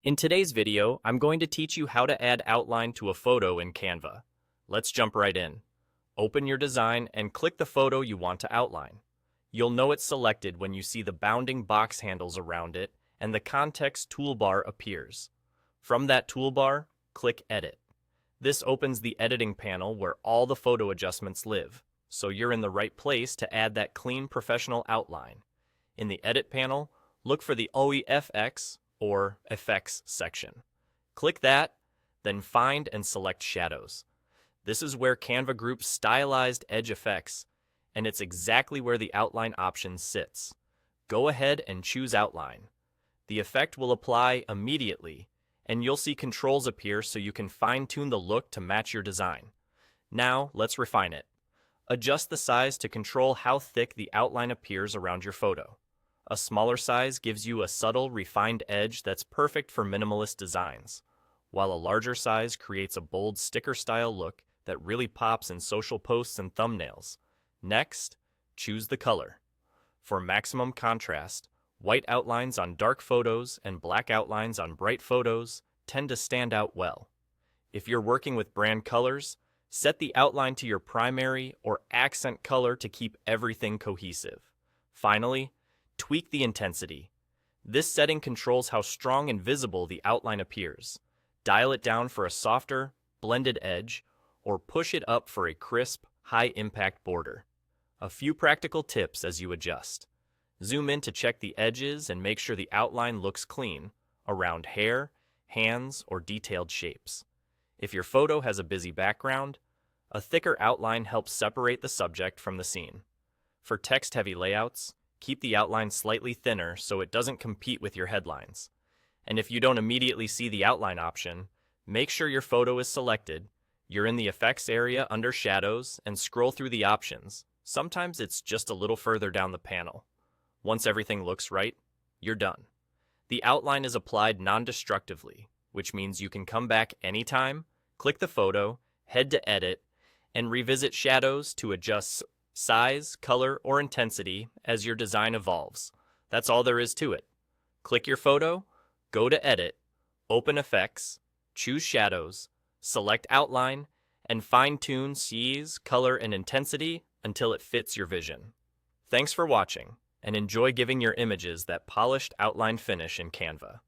In today's video, I'm going to teach you how to add outline to a photo in Canva. Let's jump right in. Open your design and click the photo you want to outline. You'll know it's selected when you see the bounding box handles around it and the context toolbar appears. From that toolbar, click Edit. This opens the editing panel where all the photo adjustments live, so you're in the right place to add that clean professional outline. In the Edit panel, look for the OEFX or Effects section. Click that, then find and select Shadows. This is where Canva groups stylized edge effects, and it's exactly where the outline option sits. Go ahead and choose Outline. The effect will apply immediately, and you'll see controls appear so you can fine-tune the look to match your design. Now, let's refine it. Adjust the size to control how thick the outline appears around your photo. A smaller size gives you a subtle, refined edge that's perfect for minimalist designs, while a larger size creates a bold sticker-style look that really pops in social posts and thumbnails. Next, choose the color. For maximum contrast, white outlines on dark photos and black outlines on bright photos tend to stand out well. If you're working with brand colors, set the outline to your primary or accent color to keep everything cohesive. Finally, tweak the intensity. This setting controls how strong and visible the outline appears. Dial it down for a softer, blended edge, or push it up for a crisp, high-impact border. A few practical tips as you adjust. Zoom in to check the edges and make sure the outline looks clean, around hair, hands, or detailed shapes. If your photo has a busy background, a thicker outline helps separate the subject from the scene. For text-heavy layouts, keep the outline slightly thinner so it doesn't compete with your headlines. And if you don't immediately see the outline option, make sure your photo is selected. You're in the effects area under shadows and scroll through the options. Sometimes it's just a little further down the panel. Once everything looks right, you're done. The outline is applied non-destructively, which means you can come back anytime, click the photo, head to Edit, and revisit shadows to adjust size, color, or intensity as your design evolves. That's all there is to it. Click your photo, go to Edit, open Effects, choose Shadows, select Outline, and fine-tune size, color, and intensity until it fits your vision. Thanks for watching, and enjoy giving your images that polished outline finish in Canva.